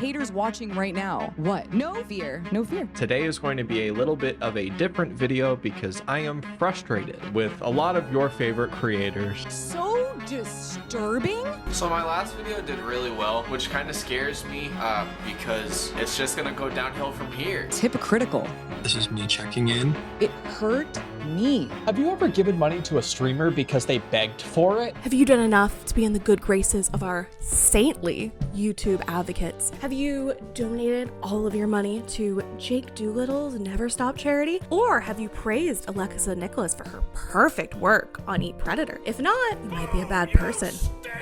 haters watching right now. What? No fear. No fear. Today is going to be a little bit of a different video because I am frustrated with a lot of your favorite creators. So disturbing. So my last video did really well, which kind of scares me because it's just gonna go downhill from here. It's hypocritical. This is me checking in. It hurt me. Have you ever given money to a streamer because they begged for it? Have you done enough to be in the good graces of our saintly YouTube advocates? Have you donated all of your money to Jake Doolittle's Never Stop charity? Or have you praised Alexa Nikolas for her perfect work on Eat Predator? If not, you might be a bad person.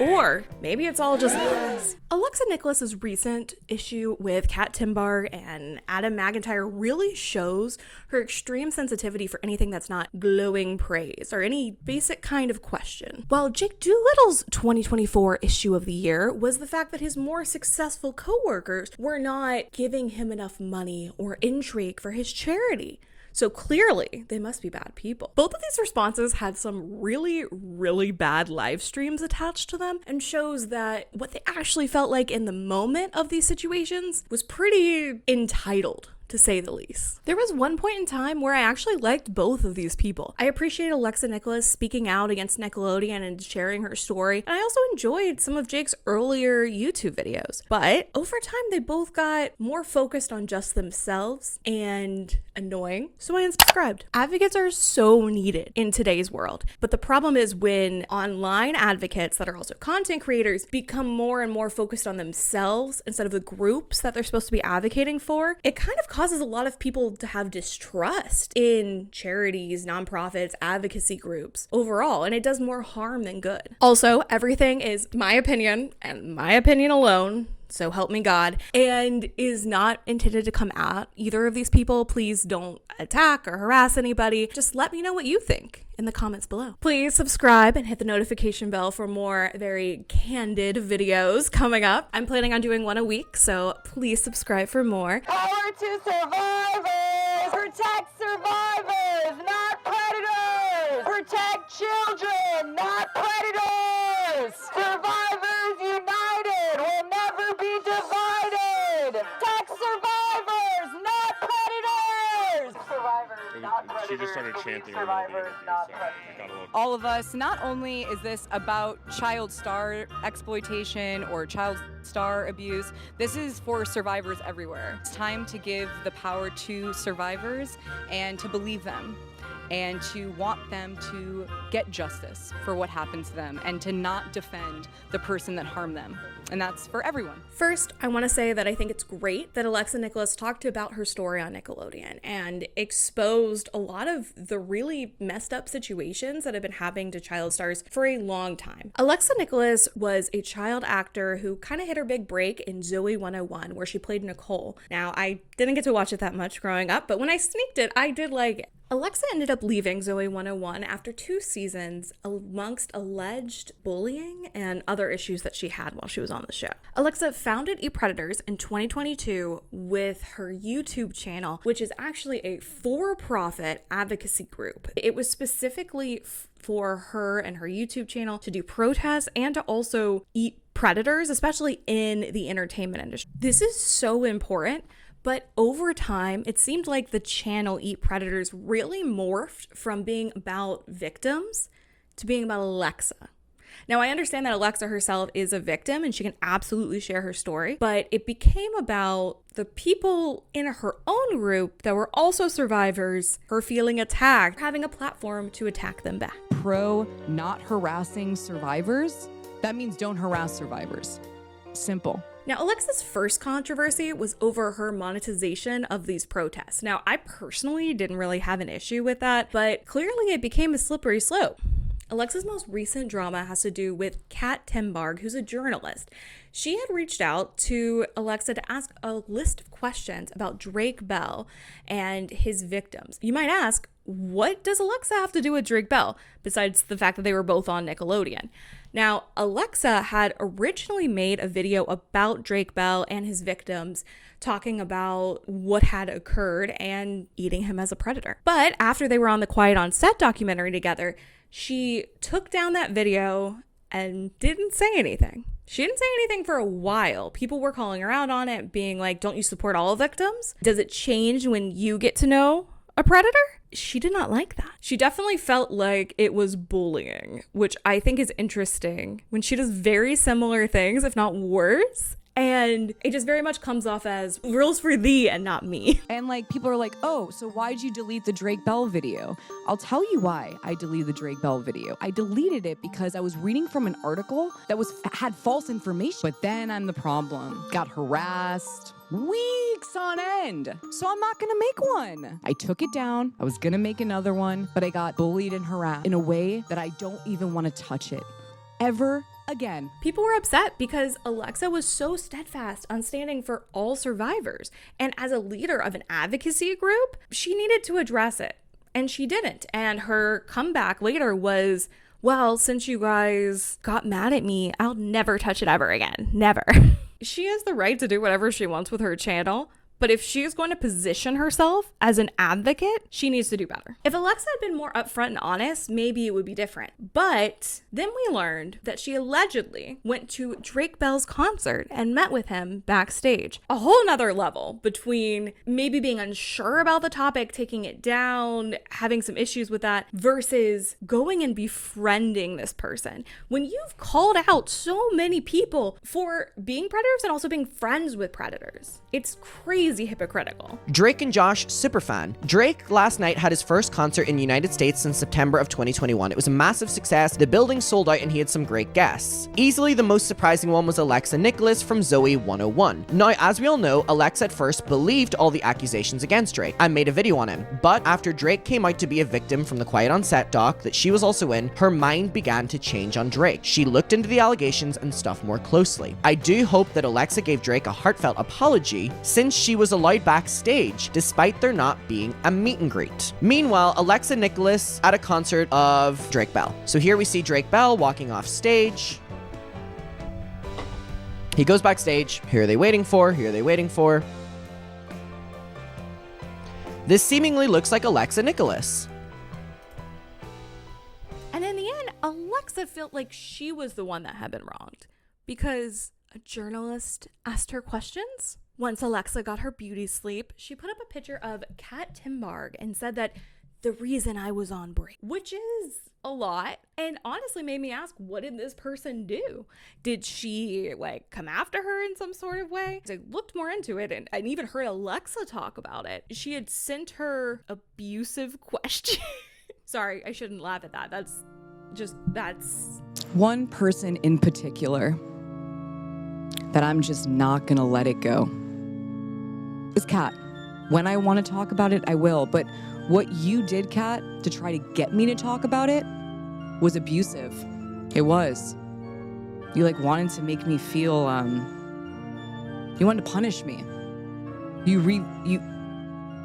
Or maybe it's all just lies. Alexa Nikolas's recent issue with Tenbarge and McIntyre really shows her extreme sensitivity for anything that's not glowing praise or any basic kind of question. While Jake Doolittle's 2024 issue of the year was the fact that his more successful coworkers were not giving him enough money or intrigue for his charity. So clearly, they must be bad people. Both of these responses had some really, really bad live streams attached to them and shows that what they actually felt like in the moment of these situations was pretty entitled, to say the least. There was one point in time where I actually liked both of these people. I appreciate Alexa Nikolas speaking out against Nickelodeon and sharing her story, and I also enjoyed some of Jake's earlier YouTube videos. But over time, they both got more focused on just themselves and annoying, so I unsubscribed. Advocates are so needed in today's world, but the problem is when online advocates that are also content creators become more and more focused on themselves instead of the groups that they're supposed to be advocating for, it kind of causes a lot of people to have distrust in charities, nonprofits, advocacy groups overall, and it does more harm than good. Also, everything is my opinion and my opinion alone, so help me God, and is not intended to come at either of these people. Please don't attack or harass anybody. Just let me know what you think in the comments below. Please subscribe and hit the notification bell for more very candid videos coming up. I'm planning on doing one a week, so please subscribe for more. Power to survivors! Protect survivors, not predators! Protect children, not predators! Survivors united will never be divided! Protect survivors, not predators! Survivors, not predators. She just started chanting. Survivors, not predators. All of us, not only is this about child star exploitation or child star abuse, this is for survivors everywhere. It's time to give the power to survivors and to believe them and to want them to get justice for what happens to them and to not defend the person that harmed them. And that's for everyone. First, I want to say that I think it's great that Alexa Nikolas talked about her story on Nickelodeon and exposed a lot of the really messed up situations that have been happening to child stars for a long time. Alexa Nikolas was a child actor who kind of hit her big break in Zoe 101, where she played Nicole. Now, I didn't get to watch it that much growing up, but when I sneaked it, I did like it. Alexa ended up leaving Zoe 101 after 2 seasons amongst alleged bullying and other issues that she had while she was on the show. Alexa founded Eat Predators in 2022 with her YouTube channel, which is actually a for-profit advocacy group. It was specifically for her and her YouTube channel to do protests and to also eat predators, especially in the entertainment industry. This is so important. But over time, it seemed like the channel Eat Predators really morphed from being about victims to being about Alexa. Now, I understand that Alexa herself is a victim and she can absolutely share her story, but it became about the people in her own group that were also survivors, her feeling attacked, having a platform to attack them back. Pro not harassing survivors, that means don't harass survivors. Simple. Now, Alexa's first controversy was over her monetization of these protests. Now, I personally didn't really have an issue with that, but clearly it became a slippery slope. Alexa's most recent drama has to do with Tenbarge, who's a journalist. She had reached out to Alexa to ask a list of questions about Drake Bell and his victims. You might ask, what does Alexa have to do with Drake Bell, besides the fact that they were both on Nickelodeon? Now, Alexa had originally made a video about Drake Bell and his victims, talking about what had occurred and eating him as a predator. But after they were on the Quiet on Set documentary together, she took down that video and didn't say anything. She didn't say anything for a while. People were calling her out on it, being like, don't you support all victims? Does it change when you get to know a predator? She did not like that. She definitely felt like it was bullying, which I think is interesting when she does very similar things, if not worse. And it just very much comes off as rules for thee and not me. And like people are like, oh, so why'd you delete the Drake Bell video? I'll tell you why I deleted the Drake Bell video. I deleted it because I was reading from an article that had false information. But then I'm the problem. Got harassed weeks on end. So I'm not gonna make one. I took it down. I was gonna make another one, but I got bullied and harassed in a way that I don't even want to touch it ever again. People were upset because Alexa was so steadfast on standing for all survivors. And as a leader of an advocacy group, she needed to address it. And she didn't. And her comeback later was, well, since you guys got mad at me, I'll never touch it ever again. Never. She has the right to do whatever she wants with her channel. But if she is going to position herself as an advocate, she needs to do better. If Alexa had been more upfront and honest, maybe it would be different. But then we learned that she allegedly went to Drake Bell's concert and met with him backstage. A whole nother level between maybe being unsure about the topic, taking it down, having some issues with that, versus going and befriending this person. When you've called out so many people for being predators and also being friends with predators, it's crazy hypocritical. Drake and Josh superfan. Drake last night had his first concert in the United States since September of 2021. It was a massive success. The building sold out and he had some great guests. Easily the most surprising one was Alexa Nikolas from Zoe 101. Now, as we all know, Alexa at first believed all the accusations against Drake and made a video on him. But after Drake came out to be a victim from the Quiet on Set doc that she was also in, her mind began to change on Drake. She looked into the allegations and stuff more closely. I do hope that Alexa gave Drake a heartfelt apology since she was allowed backstage despite there not being a meet and greet. Meanwhile, Alexa Nikolas at a concert of Drake Bell. So here we see Drake Bell walking off stage. He goes backstage. Who are they waiting for? Who are they waiting for? This seemingly looks like Alexa Nikolas. And in the end, Alexa felt like she was the one that had been wronged because a journalist asked her questions. Once Alexa got her beauty sleep, she put up a picture of Kat Tenbarge and said that the reason I was on break, which is a lot, and honestly made me ask, what did this person do? Did she come after her in some sort of way? I looked more into it and I even heard Alexa talk about it. She had sent her abusive questions. Sorry, I shouldn't laugh at that. That's one person in particular that I'm just not gonna let it go is Kat. When I want to talk about it, I will. But what you did, Kat, to try to get me to talk about it was abusive. It was. You wanted to make me feel, you wanted to punish me. You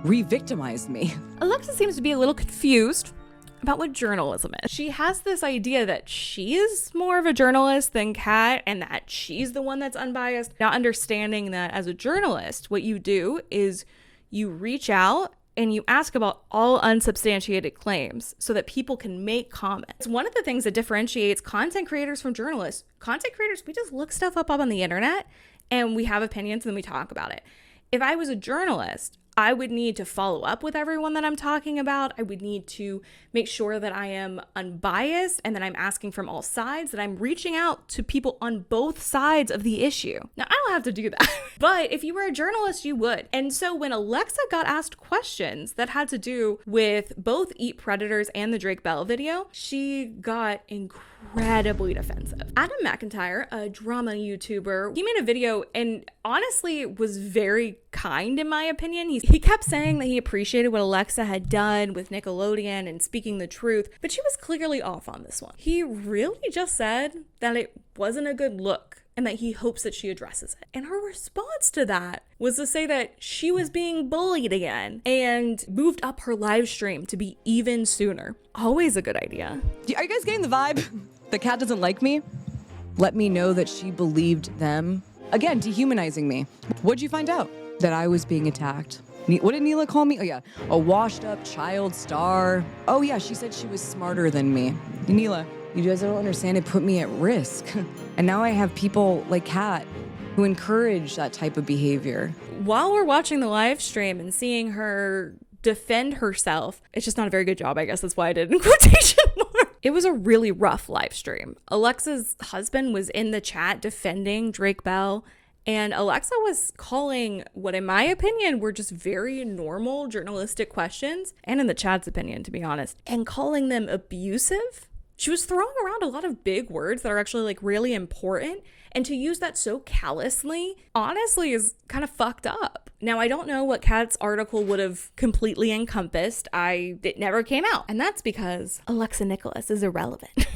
re-victimized me. Alexa seems to be a little confused about what journalism is. She has this idea that she is more of a journalist than Kat and that she's the one that's unbiased. Not understanding that as a journalist, what you do is you reach out and you ask about all unsubstantiated claims so that people can make comments. It's one of the things that differentiates content creators from journalists. Content creators, we just look stuff up on the internet and we have opinions and then we talk about it. If I was a journalist, I would need to follow up with everyone that I'm talking about. I would need to make sure that I am unbiased and that I'm asking from all sides, that I'm reaching out to people on both sides of the issue. Now, I don't have to do that, but if you were a journalist, you would. And so when Alexa got asked questions that had to do with both Eat Predators and the Drake Bell video, she got incredibly defensive. Adam McIntyre, a drama YouTuber, he made a video and honestly was very kind in my opinion. He kept saying that he appreciated what Alexa had done with Nickelodeon and speaking the truth, but she was clearly off on this one. He really just said that it wasn't a good look and that he hopes that she addresses it. And her response to that was to say that she was being bullied again and moved up her live stream to be even sooner. Always a good idea. Are you guys getting the vibe? The Kat doesn't like me? Let me know that she believed them. Again, dehumanizing me. What'd you find out? That I was being attacked. What did Neela call me? Oh yeah, a washed up child star. Oh yeah, she said she was smarter than me. Neela, You guys don't understand. It put me at risk. And now I have people like Kat who encourage that type of behavior. While we're watching the live stream and seeing her defend herself, it's just not a very good job. I guess that's why I did it in quotation marks. It was a really rough live stream. Alexa's husband was in the chat defending Drake Bell, and Alexa was calling what, in my opinion, were just very normal journalistic questions, and in the chat's opinion, to be honest, and calling them abusive. She was throwing around a lot of big words that are actually like really important, and to use that so callously, honestly, is kind of fucked up. Now, I don't know what Kat's article would have completely encompassed. It never came out, and that's because Alexa Nikolas is irrelevant.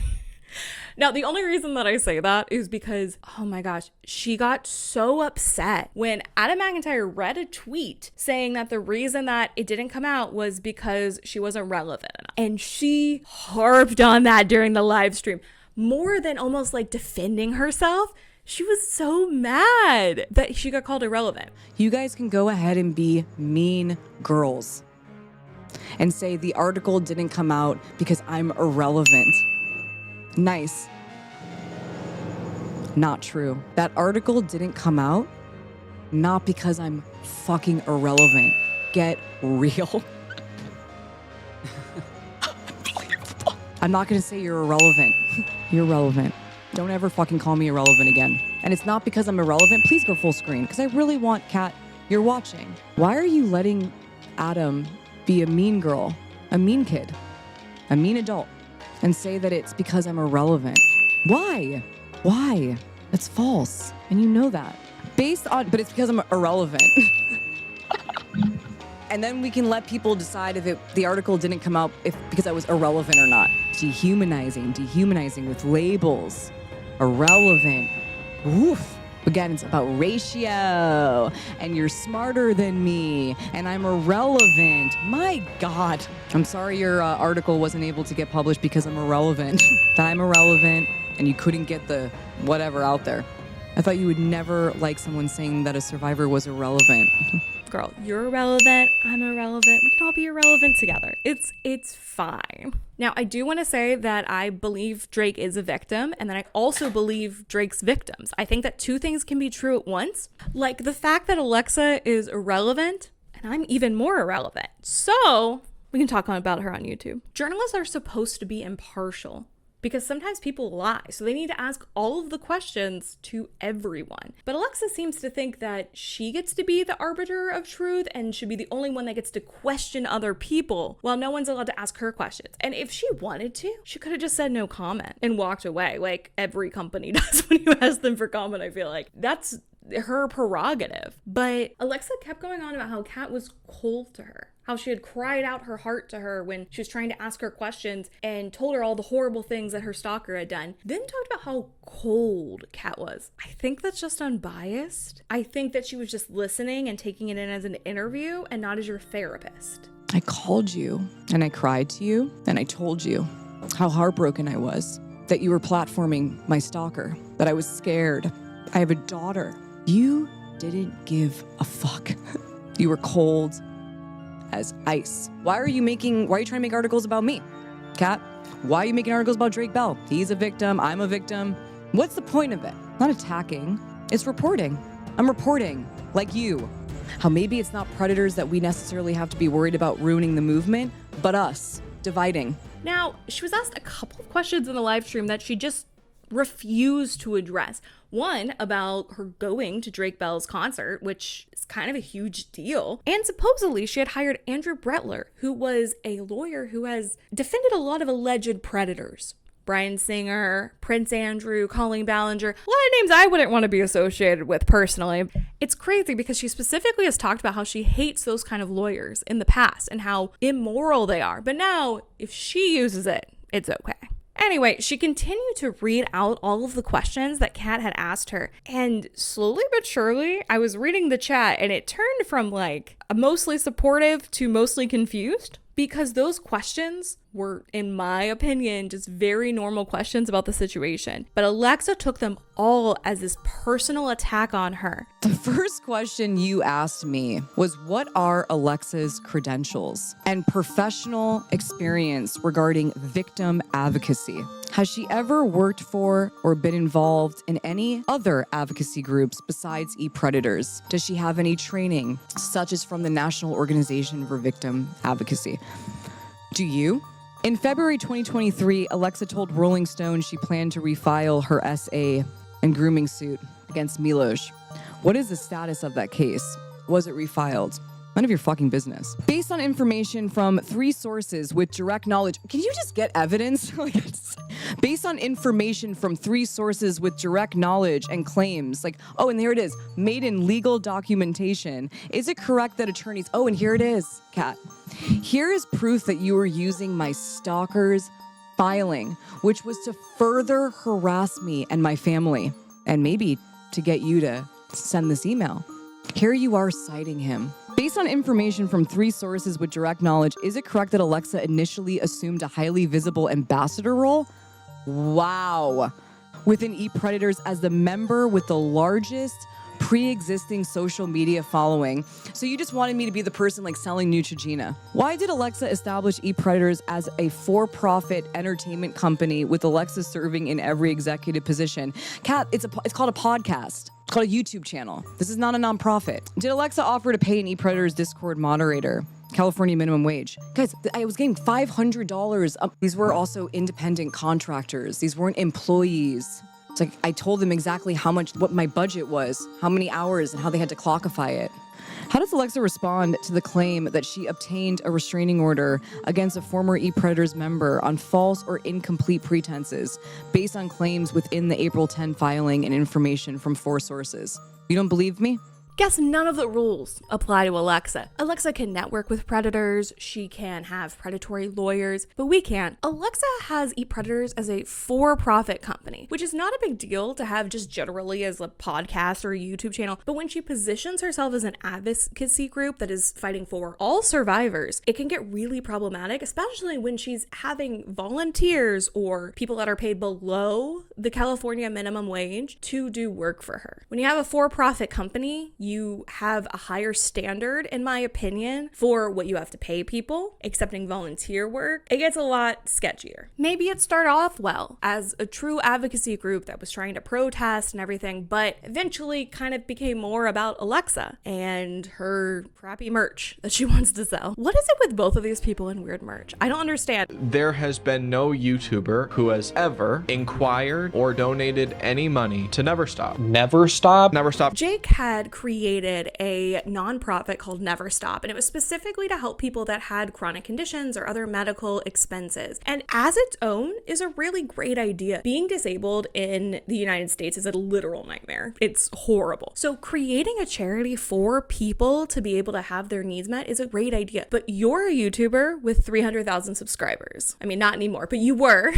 Now, the only reason that I say that is because, oh my gosh, she got so upset when Adam McIntyre read a tweet saying that the reason that it didn't come out was because she wasn't relevant enough. And she harped on that during the live stream, more than almost like defending herself. She was so mad that she got called irrelevant. You guys can go ahead and be mean girls and say the article didn't come out because I'm irrelevant. Nice. Not true. That article didn't come out not because I'm fucking irrelevant. Get real. I'm not gonna say you're irrelevant. You're relevant. Don't ever fucking call me irrelevant again. And it's not because I'm irrelevant. Please go full screen, because I really want Kat, you're watching. Why are you letting Adam be a mean girl, a mean kid, a mean adult, and say that it's because I'm irrelevant? Why? Why? It's false. And you know that. But it's because I'm irrelevant. And then we can let people decide if the article didn't come out because I was irrelevant or not. Dehumanizing with labels. Irrelevant. Woof. Again, it's about ratio. And you're smarter than me. And I'm irrelevant. My God. I'm sorry your article wasn't able to get published because I'm irrelevant. That I'm irrelevant and you couldn't get the whatever out there. I thought you would never like someone saying that a survivor was irrelevant. Girl, you're irrelevant, I'm irrelevant, we can all be irrelevant together. It's fine. Now, I do want to say that I believe Drake is a victim, and that I also believe Drake's victims. I think that two things can be true at once. Like the fact that Alexa is irrelevant, and I'm even more irrelevant. So, we can talk about her on YouTube. Journalists are supposed to be impartial, because sometimes people lie, so they need to ask all of the questions to everyone. But Alexa seems to think that she gets to be the arbiter of truth and should be the only one that gets to question other people while no one's allowed to ask her questions. And if she wanted to, she could have just said no comment and walked away, like every company does when you ask them for comment, I feel like. That's her prerogative. But Alexa kept going on about how Kat was cold to her, how she had cried out her heart to her when she was trying to ask her questions and told her all the horrible things that her stalker had done. Then talked about how cold Kat was. I think that's just unbiased. I think that she was just listening and taking it in as an interview and not as your therapist. I called you and I cried to you and I told you how heartbroken I was, that you were platforming my stalker, that I was scared. I have a daughter. You didn't give a fuck. You were cold as ice. Why are you trying to make articles about me? Kat, why are you making articles about Drake Bell? He's a victim, I'm a victim. What's the point of it? Not attacking, it's reporting. I'm reporting, like you. How maybe it's not predators that we necessarily have to be worried about ruining the movement, but us, dividing. Now, she was asked a couple of questions in the live stream that she just refused to address. One about her going to Drake Bell's concert, which is kind of a huge deal. And supposedly she had hired Andrew Bretler, who was a lawyer who has defended a lot of alleged predators. Bryan Singer, Prince Andrew, Colleen Ballinger, a lot of names I wouldn't want to be associated with personally. It's crazy because she specifically has talked about how she hates those kind of lawyers in the past and how immoral they are. But now, if she uses it, it's okay. Anyway, she continued to read out all of the questions that Kat had asked her. And slowly but surely, I was reading the chat and it turned from like a mostly supportive to mostly confused, because those questions were, in my opinion, just very normal questions about the situation. But Alexa took them all as this personal attack on her. The first question you asked me was, what are Alexa's credentials and professional experience regarding victim advocacy? Has she ever worked for or been involved in any other advocacy groups besides e-predators? Does she have any training, such as from the National Organization for Victim Advocacy? Do you? In February 2023, Alexa told Rolling Stone she planned to refile her SA and grooming suit against Milos. What is the status of that case? Was it refiled? None of your fucking business. Based on information from 3 sources with direct knowledge, can you just get evidence? Based on information from 3 sources with direct knowledge and claims, oh, and here it is, made in legal documentation. Is it correct that attorneys, oh, and here it is, Kat. Here is proof that you were using my stalker's filing, which was to further harass me and my family, and maybe to get you to send this email. Here you are citing him. Based on information from 3 sources with direct knowledge, is it correct that Alexa initially assumed a highly visible ambassador role? Wow. Within e-predators as the member with the largest pre-existing social media following. So you just wanted me to be the person selling Neutrogena. Why did Alexa establish e-predators as a for-profit entertainment company with Alexa serving in every executive position? Kat, it's called a podcast. It's called a YouTube channel. This is not a nonprofit. Did Alexa offer to pay an e-predators Discord moderator California minimum wage? Guys, I was getting $500. These were also independent contractors. These weren't employees. It's I told them exactly what my budget was, how many hours, and how they had to clockify it. How does Alexa respond to the claim that she obtained a restraining order against a former e-predators member on false or incomplete pretenses based on claims within the April 10 filing and information from 4 sources? You don't believe me? Guess none of the rules apply to Alexa. Alexa can network with predators, she can have predatory lawyers, but we can't. Alexa has e-predators as a for-profit company, which is not a big deal to have just generally as a podcast or a YouTube channel, but when she positions herself as an advocacy group that is fighting for all survivors, it can get really problematic, especially when she's having volunteers or people that are paid below the California minimum wage to do work for her. When you have a for-profit company, you have a higher standard, in my opinion, for what you have to pay people. Accepting volunteer work, it gets a lot sketchier. Maybe it started off well as a true advocacy group that was trying to protest and everything, but eventually kind of became more about Alexa and her crappy merch that she wants to sell. What is it with both of these people and weird merch? I don't understand. There has been no YouTuber who has ever inquired or donated any money to Never Stop. Never Stop? Never Stop. Jake had created a nonprofit called Never Stop, and it was specifically to help people that had chronic conditions or other medical expenses. And as its own is a really great idea. Being disabled in the United States is a literal nightmare. It's horrible. So creating a charity for people to be able to have their needs met is a great idea. But you're a YouTuber with 300,000 subscribers. I mean, not anymore, but you were.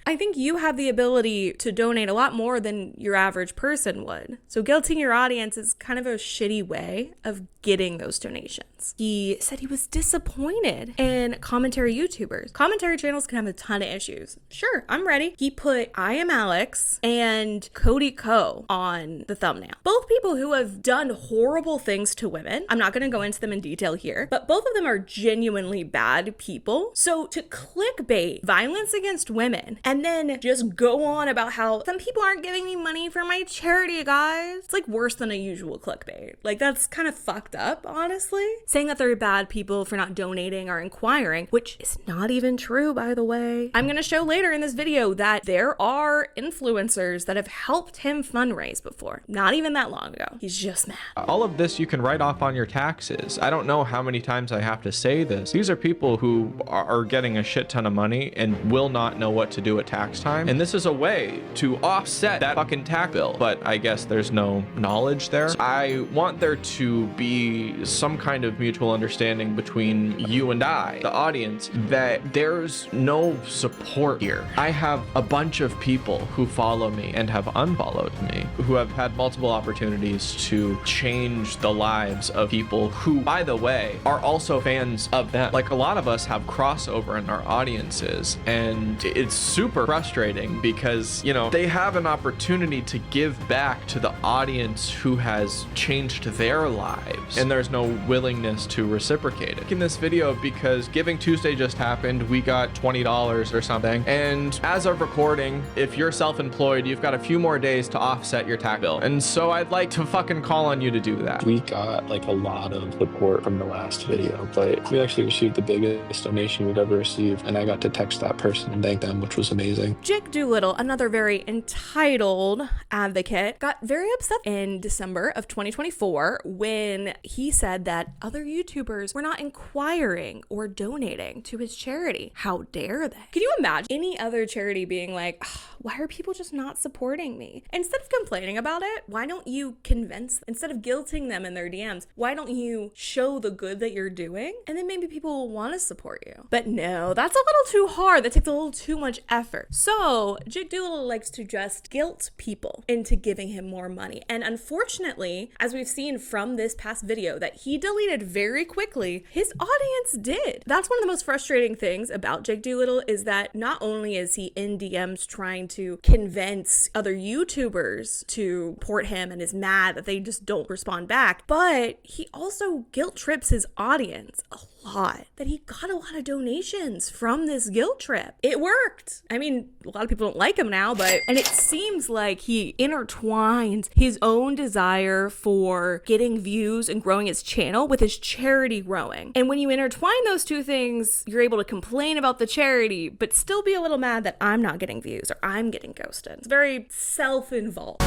I think you have the ability to donate a lot more than your average person would. So guilting your audience is kind of a shitty way of getting those donations. He said he was disappointed in commentary YouTubers. Commentary channels can have a ton of issues. Sure, I'm ready. He put I Am Alex and Cody Ko on the thumbnail. Both people who have done horrible things to women. I'm not going to go into them in detail here, but both of them are genuinely bad people. So to clickbait violence against women and then just go on about how some people aren't giving me money for my charity, guys. It's worse than a usual clickbait. That's kind of fucked up, honestly. Saying that they're bad people for not donating or inquiring, which is not even true, by the way. I'm gonna show later in this video that there are influencers that have helped him fundraise before. Not even that long ago. He's just mad. All of this you can write off on your taxes. I don't know how many times I have to say this. These are people who are getting a shit ton of money and will not know what to do a tax time. And this is a way to offset that fucking tax bill. But I guess there's no knowledge there. So I want there to be some kind of mutual understanding between you and I, the audience, that there's no support here. I have a bunch of people who follow me and have unfollowed me, who have had multiple opportunities to change the lives of people who, by the way, are also fans of them. Like, a lot of us have crossover in our audiences, and it's super frustrating because, you know, they have an opportunity to give back to the audience who has changed their lives, and there's no willingness to reciprocate it. In this video, because Giving Tuesday just happened, we got $20 or something, and as of recording, if you're self-employed, you've got a few more days to offset your tax bill, and so I'd like to fucking call on you to do that. We got like a lot of support from the last video, but we actually received the biggest donation we've ever received, and I got to text that person and thank them, which was amazing. Jake Doolittle, another very entitled advocate, got very upset in December of 2024 when he said that other YouTubers were not inquiring or donating to his charity. How dare they? Can you imagine any other charity being like, why are people just not supporting me? Instead of complaining about it, why don't you convince them? Instead of guilting them in their DMs, why don't you show the good that you're doing? And then maybe people will want to support you. But no, that's a little too hard. That takes a little too much effort. So Jake Doolittle likes to just guilt people into giving him more money. And unfortunately, as we've seen from this past video that he deleted very quickly, his audience did. That's one of the most frustrating things about Jake Doolittle, is that not only is he in DMs trying to convince other YouTubers to support him and is mad that they just don't respond back, but he also guilt trips his audience a lot. That he got a lot of donations from this guilt trip. It worked. I mean, a lot of people don't like him now, and it seems like he intertwines his own desire for getting views and growing his channel with his charity growing. And when you intertwine those two things, you're able to complain about the charity, but still be a little mad that I'm not getting views or I'm getting ghosted. It's very self-involved.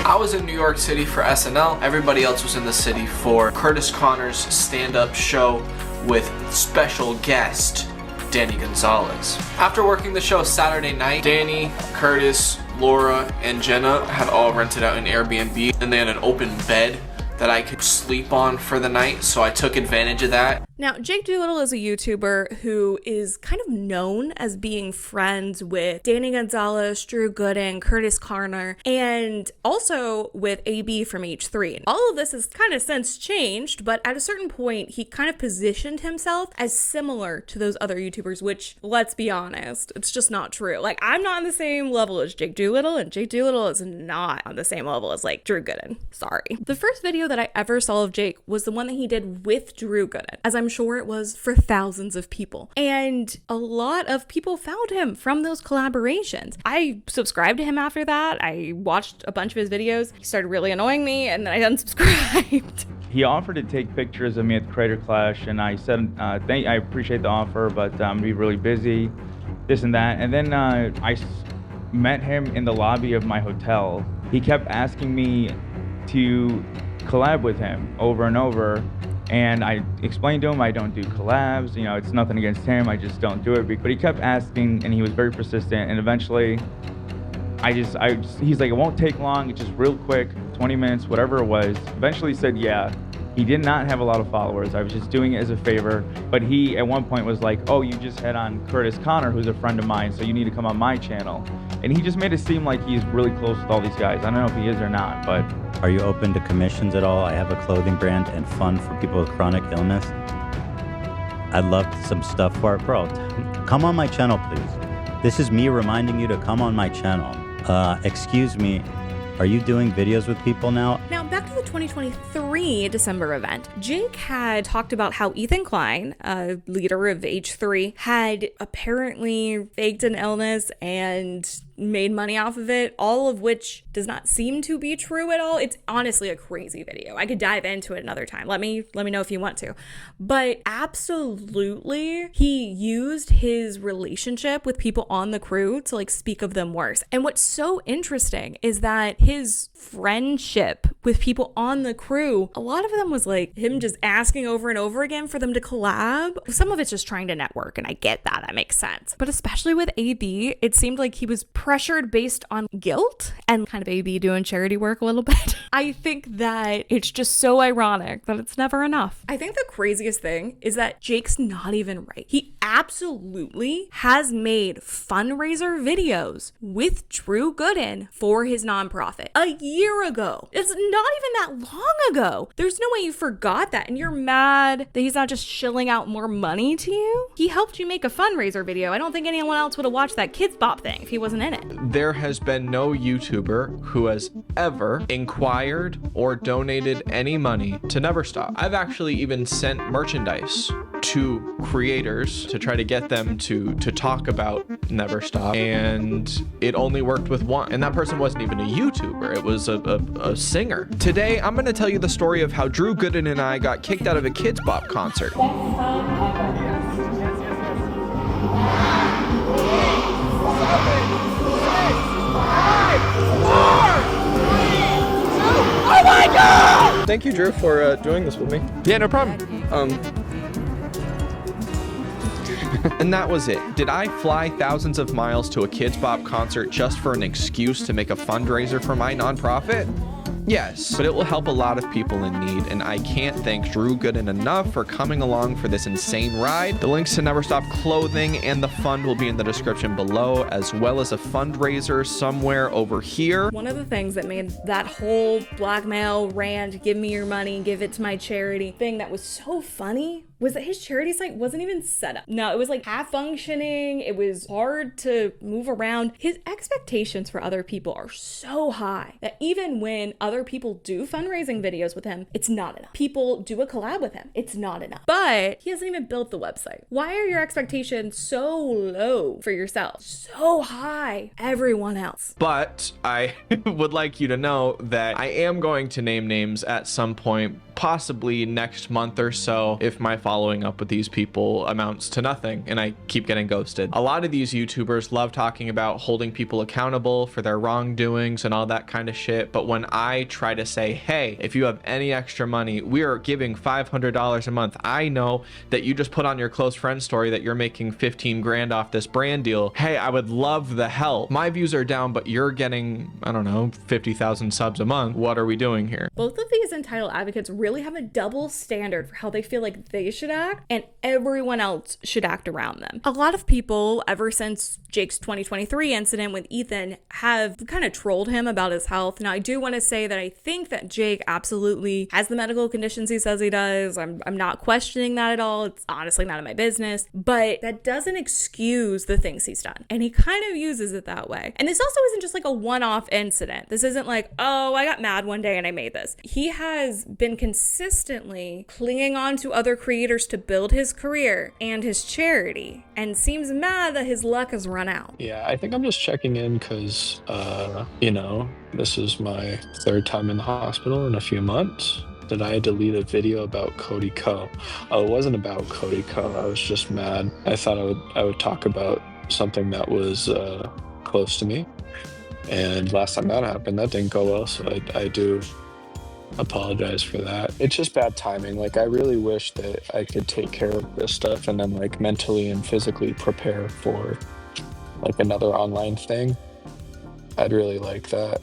I was in New York City for SNL. Everybody else was in the city for Curtis Connor's stand-up show with special guest Danny Gonzalez. After working the show Saturday night, Danny, Curtis, Laura, and Jenna had all rented out an Airbnb, and they had an open bed that I could sleep on for the night, so I took advantage of that. Now, Jake Doolittle is a YouTuber who is kind of known as being friends with Danny Gonzalez, Drew Gooden, Curtis Connor, and also with AB from H3. All of this has kind of since changed, but at a certain point, he kind of positioned himself as similar to those other YouTubers, which, let's be honest, it's just not true. Like, I'm not on the same level as Jake Doolittle, and Jake Doolittle is not on the same level as, like, Drew Gooden. Sorry. The first video that I ever saw of Jake was the one that he did with Drew Gooden, as I'm sure it was for thousands of people. And a lot of people found him from those collaborations. I subscribed to him after that. I watched a bunch of his videos. He started really annoying me, and then I unsubscribed. He offered to take pictures of me at the Creator Clash, and I said, I appreciate the offer, but I'm gonna be really busy, this and that. And then I met him in the lobby of my hotel. He kept asking me to collab with him over and over, and I explained to him I don't do collabs, you know, it's nothing against him, I just don't do it. But he kept asking, and he was very persistent, and eventually he's like, it won't take long, it's just real quick, 20 minutes, whatever it was. Eventually said yeah. He did not have a lot of followers, I was just doing it as a favor. But he at one point was like, oh, you just had on Curtis Connor, who's a friend of mine, so you need to come on my channel. And he just made it seem like he's really close with all these guys. I don't know if he is or not, but. Are you open to commissions at all? I have a clothing brand and fund for people with chronic illness. I'd love some stuff for it. Bro, come on my channel, please. This is me reminding you to come on my channel. Excuse me, are you doing videos with people now? Now, back to the 2023 December event. Jake had talked about how Ethan Klein, leader of H3, had apparently faked an illness and made money off of it, all of which does not seem to be true at all. It's honestly a crazy video. I could dive into it another time. Let me know if you want to. But absolutely, he used his relationship with people on the crew to like speak of them worse. And what's so interesting is that his friendship with people on the crew, a lot of them was like him just asking over and over again for them to collab. Some of it's just trying to network, and I get that. That makes sense. But especially with AB, it seemed like he was pressured based on guilt and kind of AB doing charity work a little bit. I think that it's just so ironic that it's never enough. I think the craziest thing is that Jake's not even right. He absolutely has made fundraiser videos with Drew Gooden for his nonprofit a year ago. It's not even that long ago. There's no way you forgot that and you're mad that he's not just shilling out more money to you. He helped you make a fundraiser video. I don't think anyone else would have watched that Kids Bop thing if he wasn't in it. There has been no YouTuber who has ever inquired or donated any money to Never Stop. I've actually even sent merchandise to creators to try to get them to talk about Never Stop, and it only worked with one, and that person wasn't even a YouTuber. It was a singer. Today I'm going to tell you the story of how Drew Gooden and I got kicked out of a Kids Bop concert. Oh my God! Thank you, Drew, for doing this with me. Yeah, no problem. And that was it. Did I fly thousands of miles to a Kids Bop concert just for an excuse to make a fundraiser for my nonprofit? Yes, but it will help a lot of people in need, and I can't thank Drew Gooden enough for coming along for this insane ride. The links to Never Stop clothing and the fund will be in the description below, as well as a fundraiser somewhere over here. One of the things that made that whole blackmail, rant, give me your money, give it to my charity thing that was so funny was that his charity site wasn't even set up. No, it was like half functioning. It was hard to move around. His expectations for other people are so high that even when other people do fundraising videos with him, it's not enough. People do a collab with him, it's not enough. But he hasn't even built the website. Why are your expectations so low for yourself? So high, everyone else. But I would like you to know that I am going to name names at some point, possibly next month or so, if my following up with these people amounts to nothing and I keep getting ghosted. A lot of these YouTubers love talking about holding people accountable for their wrongdoings and all that kind of shit, but when I try to say, hey, if you have any extra money, we are giving $500 a month. I know that you just put on your close friend story that you're making 15 grand off this brand deal. Hey, I would love the help. My views are down, but you're getting, I don't know, 50,000 subs a month. What are we doing here? Both of these entitled advocates really have a double standard for how they feel like they should act and everyone else should act around them. A lot of people, ever since Jake's 2023 incident with Ethan, have kind of trolled him about his health. Now, I do want to say that I think that Jake absolutely has the medical conditions he says he does. I'm not questioning that at all. It's honestly none of my business, but that doesn't excuse the things he's done. And he kind of uses it that way. And this also isn't just like a one-off incident. This isn't like, oh, I got mad one day and I made this. He has been consistently clinging on to other creators to build his career and his charity, and seems mad that his luck has run out. Yeah, I think I'm just checking in because, this is my third time in the hospital in a few months. That I delete a video about Cody Ko. Oh, it wasn't about Cody Ko. I was just mad. I thought I would talk about something that was close to me. And last time that happened, that didn't go well. So I do apologize for that. It's just bad timing. Like, I really wish that I could take care of this stuff and then like mentally and physically prepare for like another online thing. I'd really like that.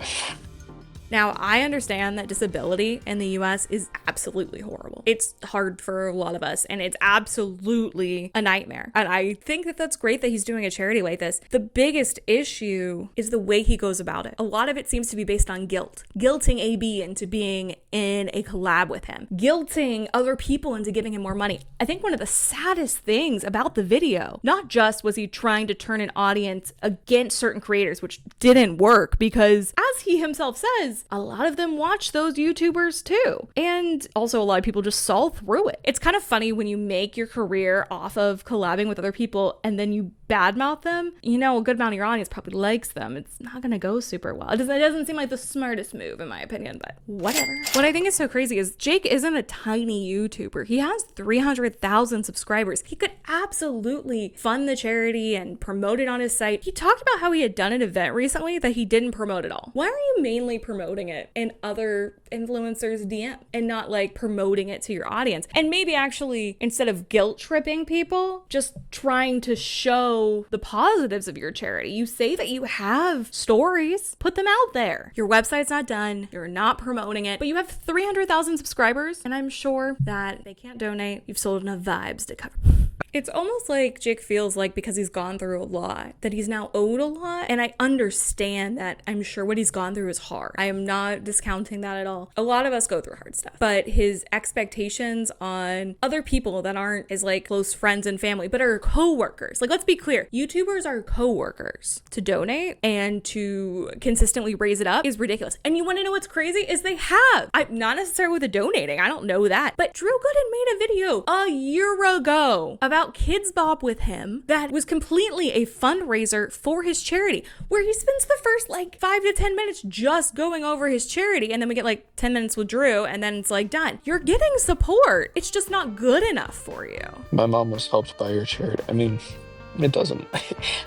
Now, I understand that disability in the US is absolutely horrible. It's hard for a lot of us, and it's absolutely a nightmare. And I think that that's great that he's doing a charity like this. The biggest issue is the way he goes about it. A lot of it seems to be based on guilt. Guilting AB into being in a collab with him. Guilting other people into giving him more money. I think one of the saddest things about the video, not just was he trying to turn an audience against certain creators, which didn't work because, as he himself says, a lot of them watch those YouTubers too. And also a lot of people just saw through it. It's kind of funny when you make your career off of collabing with other people and then you badmouth them, you know, a good amount of your audience probably likes them. It's not gonna go super well. It doesn't seem like the smartest move in my opinion, but whatever. What I think is so crazy is Jake isn't a tiny YouTuber. He has 300,000 subscribers. He could absolutely fund the charity and promote it on his site. He talked about how he had done an event recently that he didn't promote at all. Why are you mainly promoting it in other influencers' DM and not like promoting it to your audience? And maybe actually, instead of guilt tripping people, just trying to show the positives of your charity. You say that you have stories, put them out there. Your website's not done, you're not promoting it, but you have 300,000 subscribers, and I'm sure that they can't donate. You've sold enough vibes to cover. It's almost like Jake feels like because he's gone through a lot that he's now owed a lot, and I understand that. I'm sure what he's gone through is hard. I am not discounting that at all. A lot of us go through hard stuff, but his expectations on other people that aren't his like close friends and family but are co-workers, like let's be clear, YouTubers are co-workers, to donate and to consistently raise it up is ridiculous. And you want to know what's crazy is they have. I'm not necessarily with the donating, I don't know that, but Drew Gooden made a video a year ago about Kids Bob with him that was completely a fundraiser for his charity, where he spends the first like 5 to 10 minutes just going over his charity, and then we get like 10 minutes with Drew, and then it's like done. You're getting support. It's just not good enough for you. My mom was helped by your charity. I mean, it doesn't.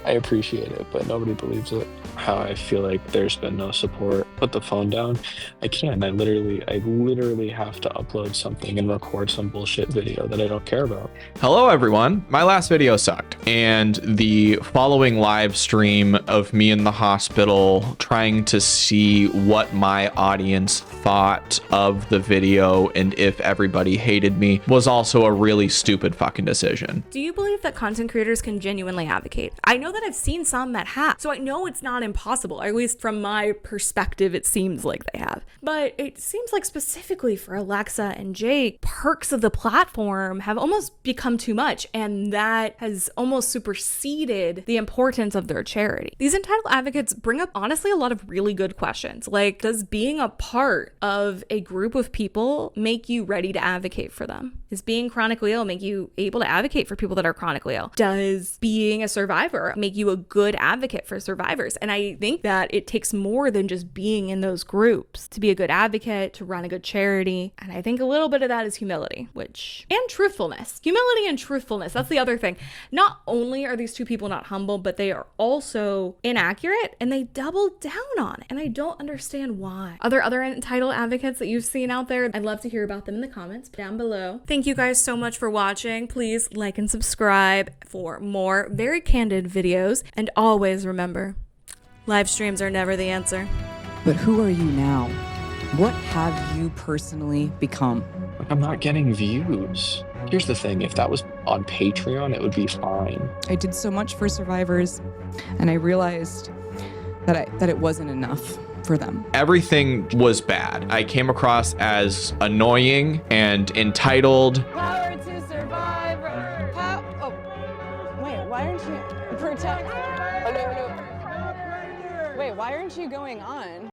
I appreciate it, but nobody believes it. How I feel like there's been no support. Put the phone down. I can't. I literally have to upload something and record some bullshit video that I don't care about. Hello, everyone. My last video sucked, and the following live stream of me in the hospital trying to see what my audience thought of the video and if everybody hated me was also a really stupid fucking decision. Do you believe that content creators can genuinely advocate? I know that I've seen some that have, so I know it's not impossible, or at least from my perspective it seems like they have, but it seems like specifically for Alexa and Jake, perks of the platform have almost become too much, and that has almost superseded the importance of their charity. These entitled advocates bring up honestly a lot of really good questions, like does being a part of a group of people make you ready to advocate for them? Does being chronically ill make you able to advocate for people that are chronically ill? Does being a survivor make you a good advocate for survivors? And I think that it takes more than just being in those groups to be a good advocate, to run a good charity. And I think a little bit of that is humility, and truthfulness. Humility and truthfulness. That's the other thing. Not only are these two people not humble, but they are also inaccurate, and they double down on it. And I don't understand why. Are there other entitled advocates that you've seen out there? I'd love to hear about them in the comments down below. Thank you guys so much for watching. Please like and subscribe for more very candid videos. And always remember, live streams are never the answer. But who are you now? What have you personally become? I'm not getting views. Here's the thing, if that was on Patreon, it would be fine. I did so much for survivors, and I realized that it wasn't enough for them. Everything was bad. I came across as annoying and entitled. Power to survivor! Wait, why aren't you... Wait, why aren't you going on?